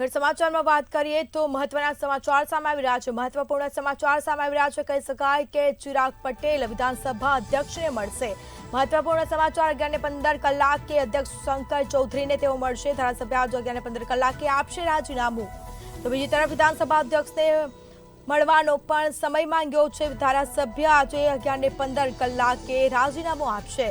આગળ સમાચારમાં વાત કરીએ તો મહત્વના સમાચાર સામે આવી રહ્યા છે। મહત્વપૂર્ણ સમાચાર સામે આવી રહ્યા છે। કહી શકાય કે ચિરાગ પટેલ વિધાનસભા અધ્યક્ષને મળશે। મહત્વપૂર્ણ સમાચાર 11:15 કલાકે અધ્યક્ષ શંકર ચૌધરીને તેઓ મળશે। ધારાસભ્ય આજે 11:15 કલાકે આપશે રાજીનામું। તો બીજી તરફ વિધાનસભા અધ્યક્ષને મળવાનો પણ સમય માંગ્યો છે। ધારાસભ્ય આજે 11:15 કલાકે રાજીનામું આપશે।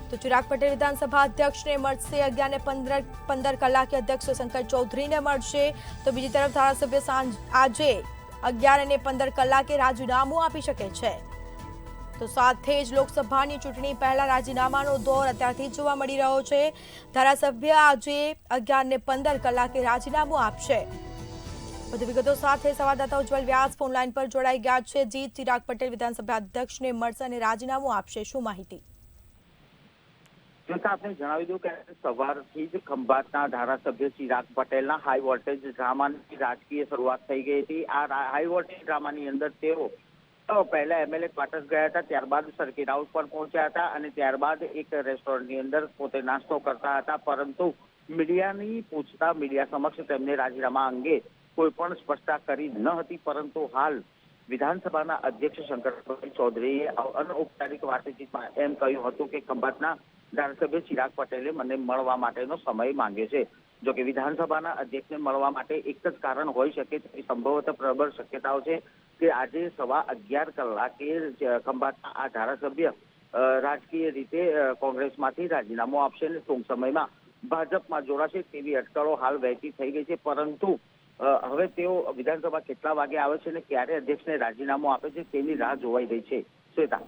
તો ચિરાગ પટેલ વિધાનસભા અધ્યક્ષને મળશે। 11:15 કલાકે અધ્યક્ષ શંકર ચૌધરીને મળશે। તો બીજી તરફ ધારાસભ્ય આજે 11:15 કલાકે રાજીનામું આપી શકે છે। તો સાથે જ લોકસભાની ચૂંટણી પહેલા રાજીનામાનો દોર અત્યારથી જોવા મળી રહ્યો છે। ધારાસભ્ય આજે 11:15 કલાકે રાજીનામું આપશે। વધુ વિગતો સાથે સંવાદદાતા ઉજ્જવલ વ્યાસ ફોનલાઈન પર જોડાઈ ગયા છે। જી, ચિરાગ પટેલ વિધાનસભા અધ્યક્ષને મળશે અને રાજીનામું આપશે, શું માહિતી? આપને જણાવી દઉં કે સવારથી જ ખંભાતના ધારાસભ્ય ચિરાગ પટેલના હાઈ વોલ્ટેજ ડ્રામાની રાજકીય શરૂઆત થઈ ગઈ હતી। આ હાઈ વોલ્ટેજ ડ્રામાની અંદર તેઓ પહેલા એમએલએ ક્વાર્ટર્સ ગયા હતા, ત્યારબાદ સર્કિટ હાઉસ પર પહોંચ્યા હતા અને ત્યારબાદ એક રેસ્ટોરન્ટની અંદર પોતે નાસ્તો કરતા હતા। પરંતુ મીડિયાની પૂછતા મીડિયા સમક્ષ તેમને રાજીનામા અંગે કોઈ પણ સ્પષ્ટતા કરી ન હતી। પરંતુ હાલ વિધાનસભાના અધ્યક્ષ શંકર ચૌધરીએ અનૌપચારિક વાતચીતમાં એમ કહ્યું હતું કે ખંભાતના ધારાસભ્ય ચિરાગ પટેલે મને મળવા માટેનો સમય માંગ્યો છે। જો કે વિધાનસભાના અધ્યક્ષને મળવા માટે એક જ કારણ હોઈ શકે તેવી સંભવતઃ પ્રબળ શક્યતાઓ છે કે આજે 11:15 કલાકે ખંભાતના આ ધારાસભ્ય રાજકીય રીતે કોંગ્રેસમાંથી રાજીનામું આપશે અને ટૂંક સમયમાં ભાજપમાં જોડાશે તેવી અટકળો હાલ વહેતી થઈ ગઈ છે। પરંતુ હવે તેઓ વિધાનસભા કેટલા વાગે આવે છે અને ક્યારે અધ્યક્ષને રાજીનામું આપે છે તેની રાહ જોવાઈ રહી છે। શ્વેતા,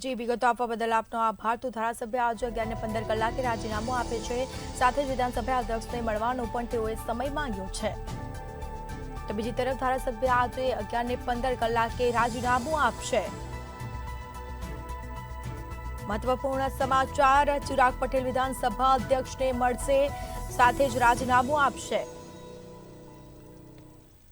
જી, વિગતો આપવા બદલ આપનો આભાર। તો ધારાસભ્ય આજે 11:15 કલાકે રાજીનામું આપે છે। સાથે જ વિધાનસભા અધ્યક્ષને મળવાનો પણ તેઓએ સમય માંગ્યો છે। તો બીજી તરફ ધારાસભ્ય આજે 11:15 કલાકે રાજીનામું આપશે। મહત્વપૂર્ણ સમાચાર, ચિરાગ પટેલ વિધાનસભા અધ્યક્ષને મળશે, સાથે જ રાજીનામું આપશે।